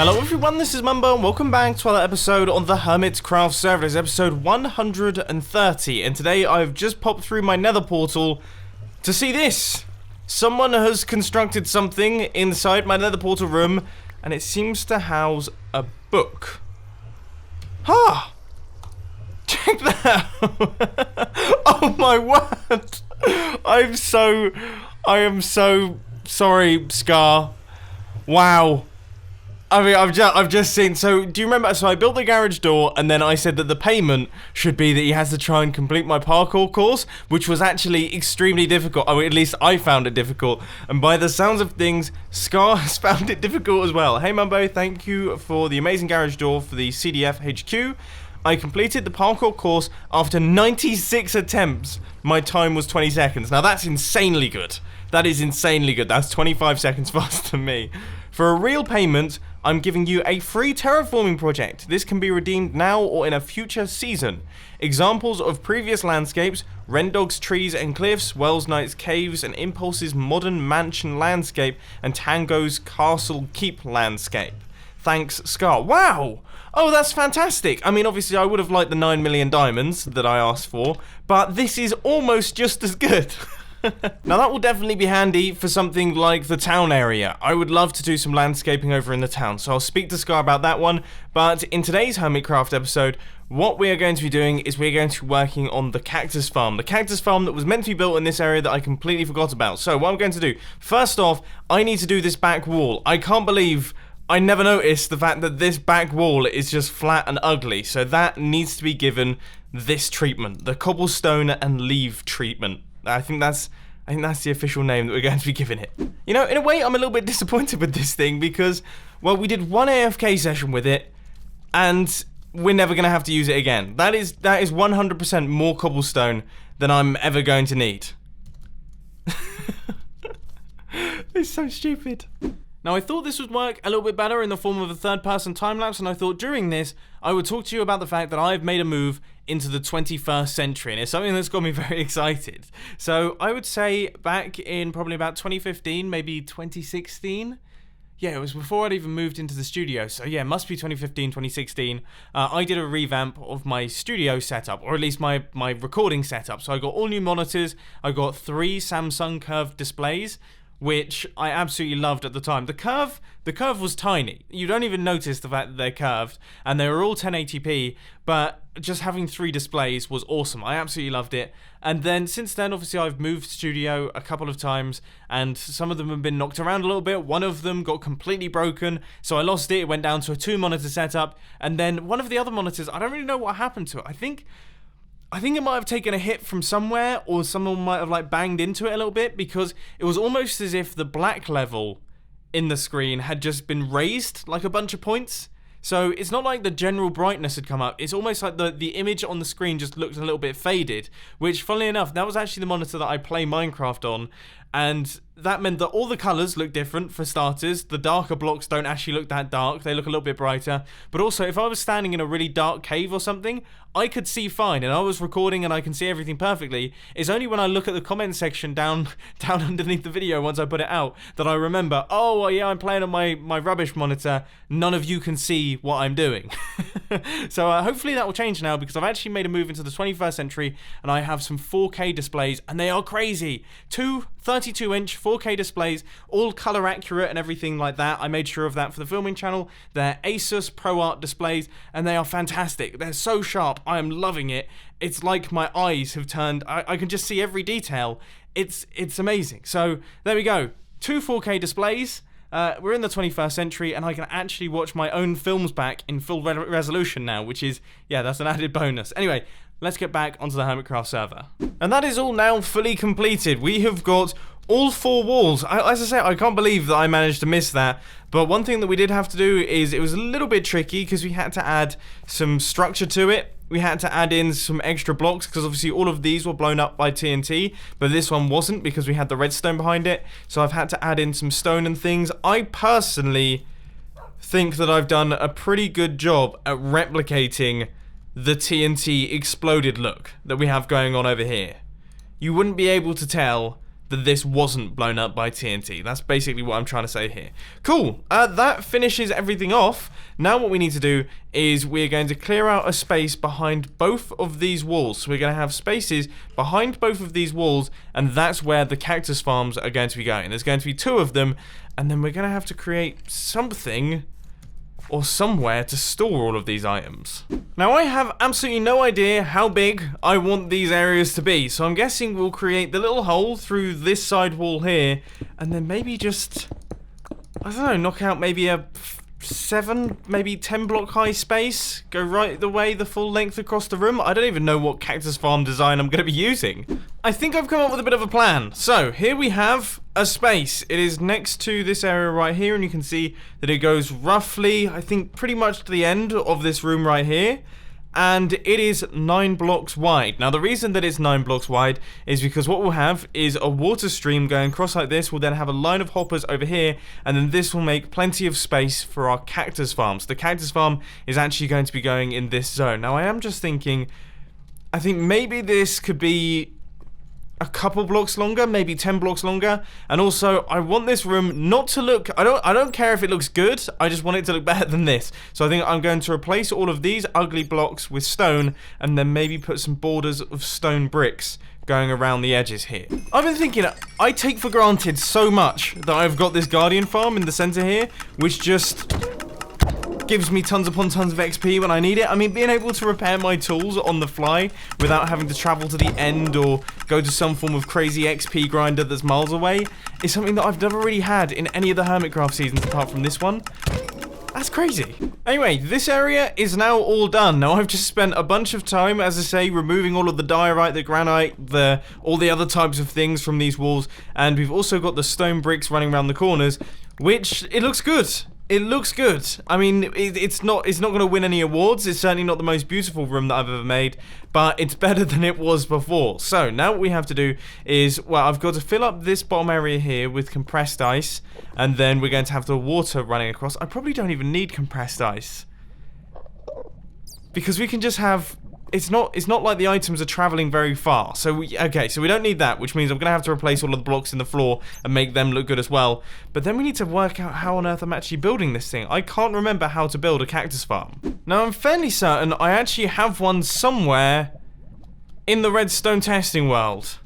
Hello everyone, this is Mumbo and welcome back to another episode on the Hermitcraft server. It's episode 130 and today I've just popped through my nether portal to see this. Someone has constructed something inside my nether portal room and it seems to house a book. Ha! Check that out! Oh my word! I am so sorry, Scar. Wow. I mean, I've just seen, so do you remember, so I built the garage door and then I said that the payment should be that he has to try and complete my parkour course, which was actually extremely difficult. Oh, at least I found it difficult. And by the sounds of things, Scar has found it difficult as well. Hey Mumbo, thank you for the amazing garage door for the CDF HQ. I completed the parkour course after 96 attempts. My time was 20 seconds. Now that's insanely good. That is insanely good. That's 25 seconds faster than me. For a real payment, I'm giving you a free terraforming project. This can be redeemed now or in a future season. Examples of previous landscapes: Rendog's trees and cliffs, Wells Knight's caves, and Impulse's modern mansion landscape, and Tango's castle keep landscape. Thanks, Scar. Wow! Oh, that's fantastic. I mean, obviously, I would have liked the 9 million diamonds that I asked for, but this is almost just as good. Now that will definitely be handy for something like the town area. I would love to do some landscaping over in the town, so I'll speak to Scar about that one. But in today's Hermitcraft episode, what we are going to be doing is we're going to be working on the Cactus Farm. The Cactus Farm that was meant to be built in this area that I completely forgot about. So what I'm going to do, first off, I need to do this back wall. I can't believe I never noticed the fact that this back wall is just flat and ugly. So that needs to be given this treatment, the cobblestone and leaf treatment. I think that's the official name that we're going to be giving it. You know, in a way, I'm a little bit disappointed with this thing because, well, we did one AFK session with it, and we're never going to have to use it again. That is 100% more cobblestone than I'm ever going to need. It's so stupid. Now, I thought this would work a little bit better in the form of a third-person time-lapse, and I thought during this, I would talk to you about the fact that I've made a move into the 21st century, and it's something that's got me very excited. So, I would say back in probably about 2015, maybe 2016. Yeah, it was before I'd even moved into the studio, so yeah, it must be 2015, 2016. I did a revamp of my studio setup, or at least my recording setup. So I got all new monitors, I got 3 Samsung curved displays, which I absolutely loved at the time. The curve was tiny. You don't even notice the fact that they're curved, and they were all 1080p, but just having 3 displays was awesome. I absolutely loved it. And then since then, obviously, I've moved studio a couple of times, and some of them have been knocked around a little bit. One of them got completely broken, so I lost it. It went down to a 2-monitor setup, and then one of the other monitors, I don't really know what happened to it. I think it might have taken a hit from somewhere, or someone might have like banged into it a little bit, because it was almost as if the black level in the screen had just been raised like a bunch of points. So it's not like the general brightness had come up. It's almost like the image on the screen just looked a little bit faded, which funnily enough, that was actually the monitor that I play Minecraft on. And that meant that all the colours look different for starters. The darker blocks don't actually look that dark. They look a little bit brighter. But also, if I was standing in a really dark cave or something, I could see fine. And I was recording and I can see everything perfectly. It's only when I look at the comment section down underneath the video once I put it out that I remember, oh, well, yeah, I'm playing on my rubbish monitor. None of you can see what I'm doing. So hopefully that will change now, because I've actually made a move into the 21st century and I have some 4K displays, and they are crazy. 2 32-inch 4K displays, all color accurate and everything like that. I made sure of that for the filming channel. They're Asus ProleteR displays, and they are fantastic. They're so sharp. I am loving it. It's like my eyes have turned. I can just see every detail. It's amazing. So there we go. 2 4K displays. We're in the 21st century, and I can actually watch my own films back in full resolution now, which is, yeah, that's an added bonus. Anyway, let's get back onto the Hermitcraft server. And that is all now fully completed. We have got all 4 walls. As I say, I can't believe that I managed to miss that. But one thing that we did have to do is, it was a little bit tricky because we had to add some structure to it. We had to add in some extra blocks because obviously all of these were blown up by TNT, but this one wasn't because we had the redstone behind it. So I've had to add in some stone and things. I personally think that I've done a pretty good job at replicating the TNT exploded look that we have going on over here. You wouldn't be able to tell that this wasn't blown up by TNT. That's basically what I'm trying to say here. Cool, that finishes everything off. Now what we need to do is we're going to clear out a space behind both of these walls. So we're going to have spaces behind both of these walls, and that's where the cactus farms are going to be going. There's going to be 2 of them, and then we're going to have to create something or somewhere to store all of these items. Now I have absolutely no idea how big I want these areas to be, so I'm guessing we'll create the little hole through this side wall here, and then maybe just, I don't know, knock out maybe a 7, maybe 10 block high space, go right the full length across the room. I don't even know what Cactus Farm design I'm going to be using. I think I've come up with a bit of a plan. So here we have a space. It is next to this area right here, and you can see that it goes roughly, I think, pretty much to the end of this room right here. And it is 9 blocks wide. Now the reason that it's 9 blocks wide is because what we'll have is a water stream going across like this. We'll then have a line of hoppers over here, and then this will make plenty of space for our cactus farms. The cactus farm is actually going to be going in this zone. Now I am just thinking, I think maybe this could be a couple blocks longer, maybe 10 blocks longer. And also I want this room not to look, I don't care if it looks good, I just want it to look better than this. So I think I'm going to replace all of these ugly blocks with stone, and then maybe put some borders of stone bricks going around the edges here. I've been thinking, I take for granted so much that I've got this guardian farm in the center here, which just gives me tons upon tons of XP when I need it. I mean, being able to repair my tools on the fly without having to travel to the end or go to some form of crazy XP grinder that's miles away is something that I've never really had in any of the Hermitcraft seasons apart from this one. That's crazy. Anyway, this area is now all done. Now I've just spent a bunch of time, as I say, removing all of the diorite, the granite, all the other types of things from these walls, and we've also got the stone bricks running around the corners, which, it looks good. It looks good. I mean, it's not going to win any awards. It's certainly not the most beautiful room that I've ever made, but it's better than it was before. So now what we have to do is, well, I've got to fill up this bottom area here with compressed ice, and then we're going to have the water running across. I probably don't even need compressed ice, because we can just have, it's not like the items are traveling very far. So okay, so we don't need that, which means I'm gonna have to replace all of the blocks in the floor and make them look good as well. But then we need to work out how on earth I'm actually building this thing. I can't remember how to build a cactus farm. Now I'm fairly certain I actually have one somewhere in the redstone testing world.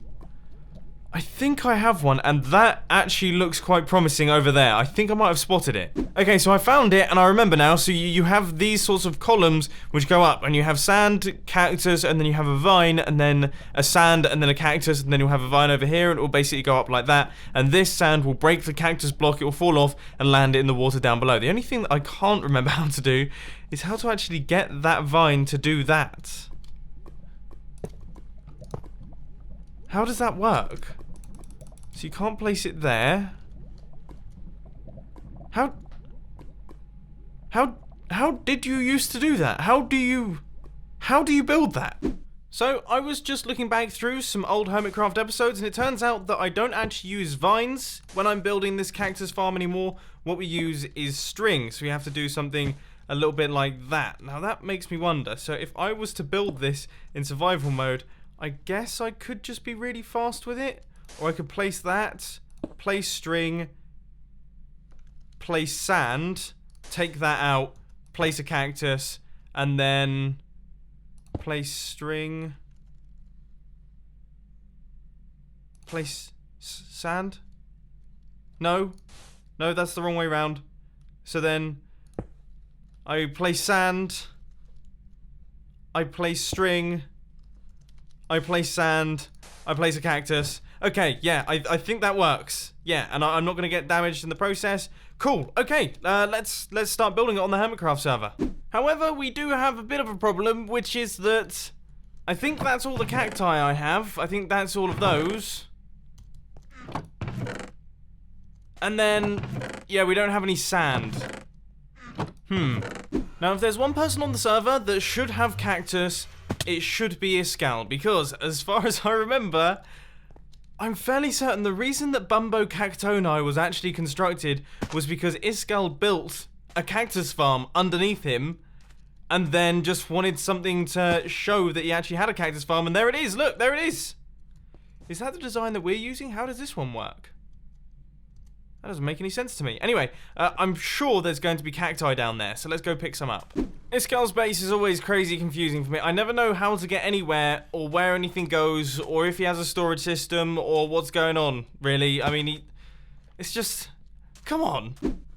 I think I have one, and that actually looks quite promising over there. I think I might have spotted it. Okay, so I found it, and I remember now. So you have these sorts of columns which go up, and you have sand, cactus, and then you have a vine, and then a sand, and then a cactus, and then you'll have a vine over here, and it will basically go up like that. And this sand will break the cactus block, it will fall off, and land in the water down below. The only thing that I can't remember how to do is how to actually get that vine to do that. How does that work? So you can't place it there. How did you used to do that? How do you build that? So I was just looking back through some old Hermitcraft episodes, and it turns out that I don't actually use vines when I'm building this cactus farm anymore. What we use is string, so we have to do something a little bit like that. Now that makes me wonder, so if I was to build this in survival mode, I guess I could just be really fast with it. Or I could place that, place string, place sand, take that out, place a cactus, and then place string, place sand? No, that's the wrong way around. So then I place sand, I place string, I place sand, I place a cactus. Okay, yeah, I think that works. Yeah, and I'm not going to get damaged in the process. Cool, okay, let's start building it on the Hermitcraft server. However, we do have a bit of a problem, which is that I think that's all the cacti I have. I think that's all of those. And then, yeah, we don't have any sand. Now, if there's one person on the server that should have cactus, it should be Iskall, because as far as I remember, I'm fairly certain the reason that Mumbo Cactoni was actually constructed was because Iskall built a cactus farm underneath him and then just wanted something to show that he actually had a cactus farm, and there it is, look, there it is. Is that the design that we're using? How does this one work? That doesn't make any sense to me. Anyway, I'm sure there's going to be cacti down there, so let's go pick some up. This girl's base is always crazy confusing for me. I never know how to get anywhere, or where anything goes, or if he has a storage system, or what's going on, really. I mean, it's just... Come on.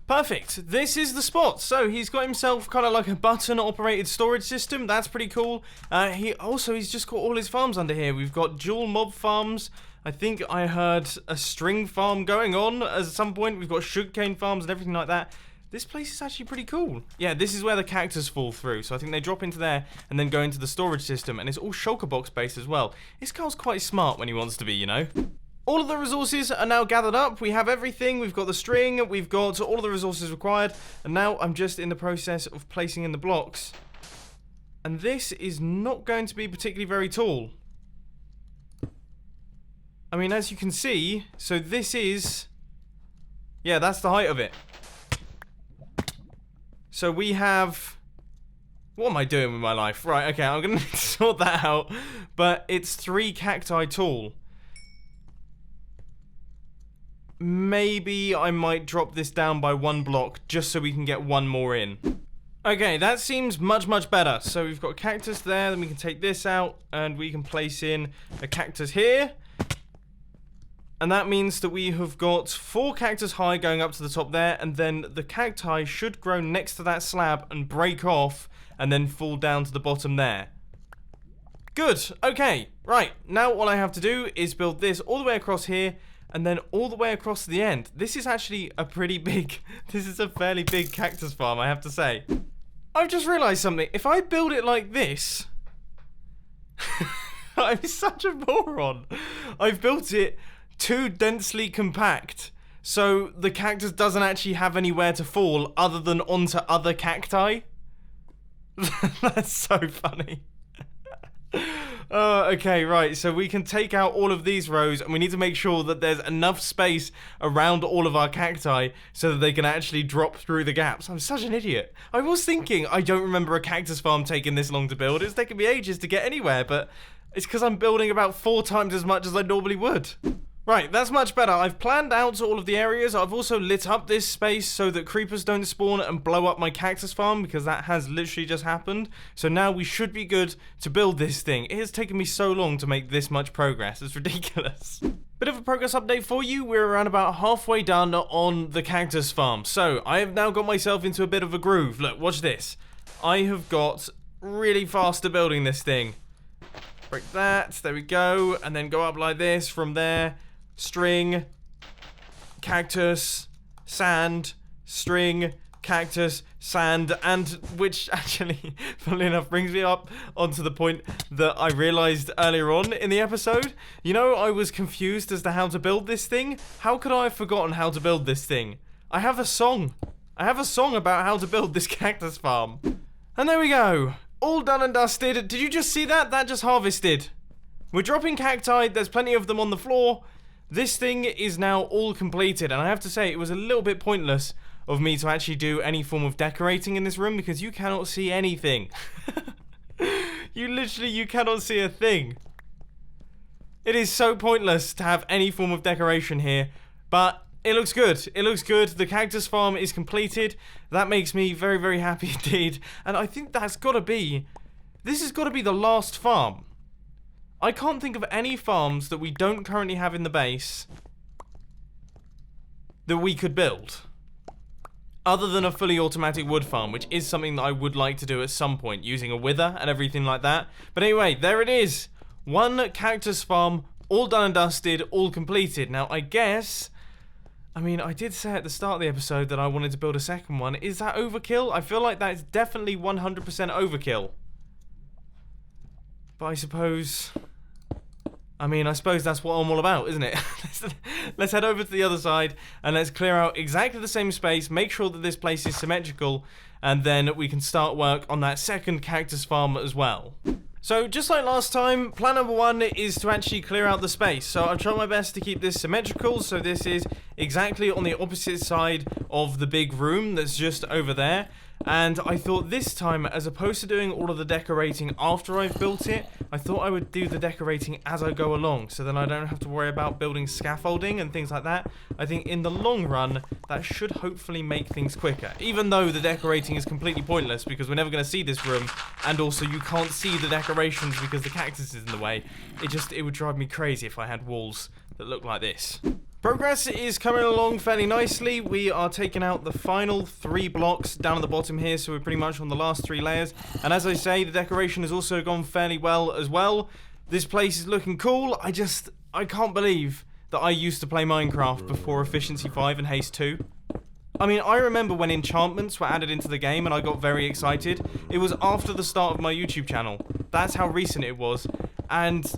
Perfect. This is the spot. So he's got himself kind of like a button-operated storage system. That's pretty cool. He's just got all his farms under here. We've got dual mob farms. I think I heard a string farm going on at some point. We've got sugarcane farms and everything like that. This place is actually pretty cool. Yeah, this is where the cactus fall through. So I think they drop into there and then go into the storage system. And it's all shulker box based as well. This guy's quite smart when he wants to be, you know. All of the resources are now gathered up. We have everything. We've got the string. We've got all of the resources required. And now I'm just in the process of placing in the blocks. And this is not going to be particularly very tall. I mean, as you can see, so this is... Yeah, that's the height of it. So we have... What am I doing with my life? Right, okay, I'm going to sort that out. But it's 3 cacti tall. Maybe I might drop this down by 1 block just so we can get 1 more in. Okay, that seems much, much better. So we've got a cactus there, then we can take this out and we can place in a cactus here. And that means that we have got 4 cactus high going up to the top there, and then the cacti should grow next to that slab and break off and then fall down to the bottom there. Good, okay, right. Now all I have to do is build this all the way across here and then all the way across to the end. This is actually a pretty big, this is a fairly big cactus farm, I have to say. I've just realized something. If I build it like this, I'm such a moron. I've built it too densely compact, so the cactus doesn't actually have anywhere to fall other than onto other cacti. That's so funny. Okay, right, so we can take out all of these rows and we need to make sure that there's enough space around all of our cacti so that they can actually drop through the gaps. I'm such an idiot. I was thinking, I don't remember a cactus farm taking this long to build. It's taken me ages to get anywhere, but it's because I'm building about 4 times as much as I normally would. Right, that's much better. I've planned out all of the areas. I've also lit up this space so that creepers don't spawn and blow up my cactus farm, because that has literally just happened. So now we should be good to build this thing. It has taken me so long to make this much progress. It's ridiculous. Bit of a progress update for you. We're around about halfway done on the cactus farm. So I have now got myself into a bit of a groove. Look, watch this. I have got really fast at building this thing. Break that. There we go. And then go up like this from there. String, cactus, sand, string, cactus, sand, and which actually, funnily enough, brings me up onto the point that I realized earlier on in the episode. You know, I was confused as to how to build this thing. How could I have forgotten how to build this thing? I have a song. I have a song about how to build this cactus farm. And there we go. All done and dusted. Did you just see that? That just harvested. We're dropping cacti. There's plenty of them on the floor. This thing is now all completed, and I have to say it was a little bit pointless of me to actually do any form of decorating in this room because you cannot see anything. You cannot see a thing. It is so pointless to have any form of decoration here, but it looks good. It looks good. The cactus farm is completed. That makes me very, very happy indeed, and I think this has got to be the last farm. I can't think of any farms that we don't currently have in the base that we could build. Other than a fully automatic wood farm, which is something that I would like to do at some point, using a wither and everything like that. But anyway, there it is. 1 cactus farm, all done and dusted, all completed. Now, I guess... I mean, I did say at the start of the episode that I wanted to build a second one. Is that overkill? I feel like that's definitely 100% overkill. But I suppose that's what I'm all about, isn't it? Let's head over to the other side and let's clear out exactly the same space, make sure that this place is symmetrical, and then we can start work on that second cactus farm as well. So just like last time, plan number 1 is to actually clear out the space. So I've tried my best to keep this symmetrical, so this is exactly on the opposite side of the big room that's just over there. And I thought this time, as opposed to doing all of the decorating after I've built it, I thought I would do the decorating as I go along, so then I don't have to worry about building scaffolding and things like that. I think in the long run, that should hopefully make things quicker. Even though the decorating is completely pointless, because we're never going to see this room, and also you can't see the decorations because the cactus is in the way. It would drive me crazy if I had walls that look like this. Progress is coming along fairly nicely. We are taking out the final 3 blocks down at the bottom here, so we're pretty much on the last 3 layers. And as I say, the decoration has also gone fairly well as well. This place is looking cool. I can't believe that I used to play Minecraft before Efficiency 5 and Haste 2. I mean, I remember when enchantments were added into the game and I got very excited. It was after the start of my YouTube channel. That's how recent it was. And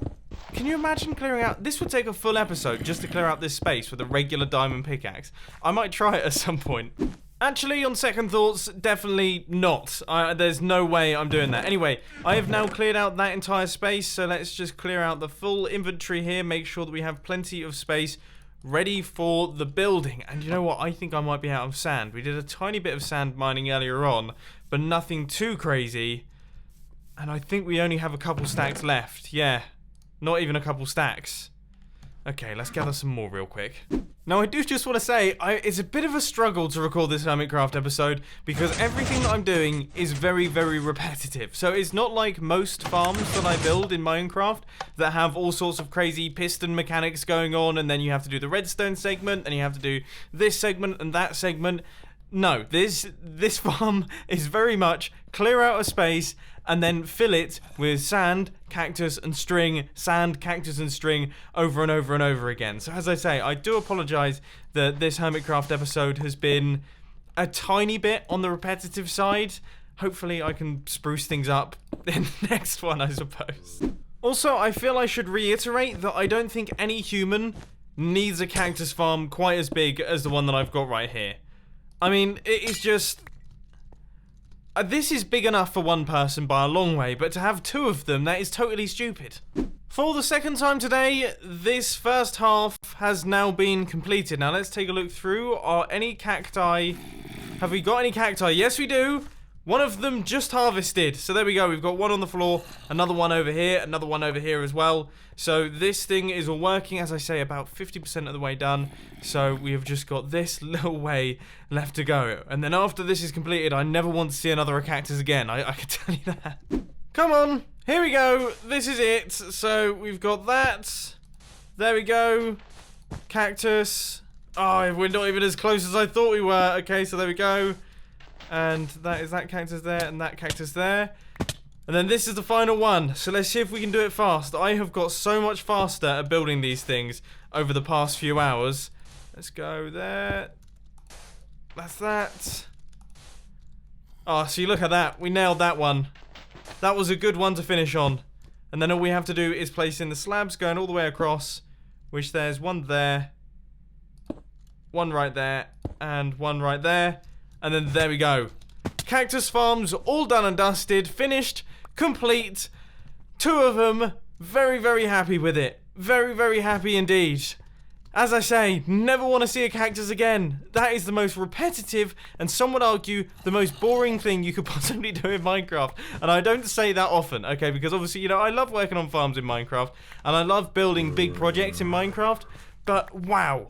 can you imagine clearing out... This would take a full episode just to clear out this space with a regular diamond pickaxe. I might try it at some point. Actually, on second thoughts, definitely not. There's no way I'm doing that. Anyway, I have now cleared out that entire space, so let's just clear out the full inventory here, make sure that we have plenty of space ready for the building. And you know what? I think I might be out of sand. We did a tiny bit of sand mining earlier on, but nothing too crazy. And I think we only have a couple stacks left. Yeah. Not even a couple stacks. Okay, let's gather some more real quick. Now, I do just want to say, it's a bit of a struggle to record this Hermitcraft episode because everything that I'm doing is very, very repetitive. So it's not like most farms that I build in Minecraft that have all sorts of crazy piston mechanics going on, and then you have to do the redstone segment, and you have to do this segment and that segment. No, this farm is very much clear out a space and then fill it with sand, cactus, and string, sand, cactus, and string over and over and over again. So as I say, I do apologise that this Hermitcraft episode has been a tiny bit on the repetitive side. Hopefully I can spruce things up in the next one, I suppose. Also, I feel I should reiterate that I don't think any human needs a cactus farm quite as big as the one that I've got right here. I mean, it is just... this is big enough for one person by a long way, but to have 2 of them, that is totally stupid. For the second time today, this first half has now been completed. Now let's take a look through. Are any cacti... Have we got any cacti? Yes, we do. One of them just harvested. So there we go. We've got one on the floor, another one over here, another one over here as well. So this thing is all working, as I say, about 50% of the way done. So we have just got this little way left to go. And then after this is completed, I never want to see another cactus again. I can tell you that. Come on. Here we go. This is it. So we've got that. There we go. Cactus. Oh, we're not even as close as I thought we were. Okay, so there we go. And that is that cactus there and that cactus there. And then this is the final one. So let's see if we can do it fast. I have got so much faster at building these things over the past few hours. Let's go there. That's that. Oh, see, look at that. We nailed that one. That was a good one to finish on. And then all we have to do is place in the slabs going all the way across. Which there's one there. One right there. And one right there. And then there we go. Cactus farms all done and dusted, finished, complete. 2 of them, very, very happy with it. Very, very happy indeed. As I say, never want to see a cactus again. That is the most repetitive, and some would argue, the most boring thing you could possibly do in Minecraft. And I don't say that often, okay, because obviously, you know, I love working on farms in Minecraft, and I love building big projects in Minecraft, but wow.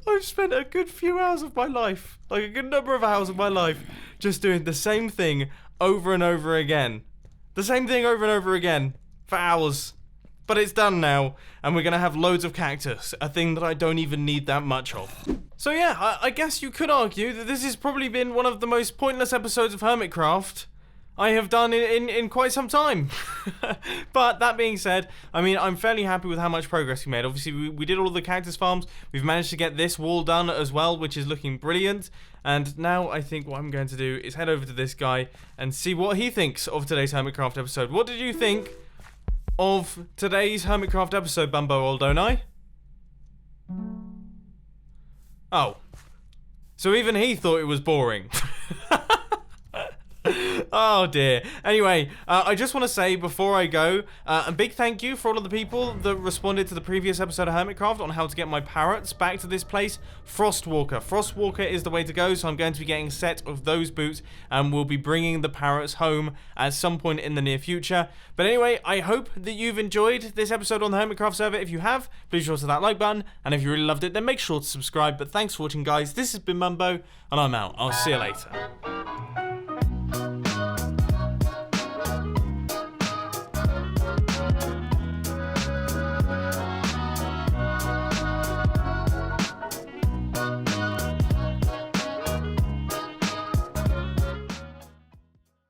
I've spent a good few hours of my life, like a good number of hours of my life, just doing the same thing over and over again. The same thing over and over again for hours. But it's done now, and we're going to have loads of cactus, a thing that I don't even need that much of. So yeah, I guess you could argue that this has probably been one of the most pointless episodes of Hermitcraft I have done in quite some time. But that being said, I mean, I'm fairly happy with how much progress we made. Obviously, we did all of the cactus farms. We've managed to get this wall done as well, which is looking brilliant. And now I think what I'm going to do is head over to this guy and see what he thinks of today's Hermitcraft episode. What did you think of today's Hermitcraft episode, Mumbo, old don't I? Oh. So even he thought it was boring. Oh dear. Anyway, I just want to say before I go, a big thank you for all of the people that responded to the previous episode of Hermitcraft on how to get my parrots back to this place. Frostwalker is the way to go, so I'm going to be getting a set of those boots, and we'll be bringing the parrots home at some point in the near future. But anyway, I hope that you've enjoyed this episode on the Hermitcraft server. If you have, please sure to that like button, and if you really loved it, then make sure to subscribe. But thanks for watching, guys. This has been Mumbo, and I'm out. I'll see you later.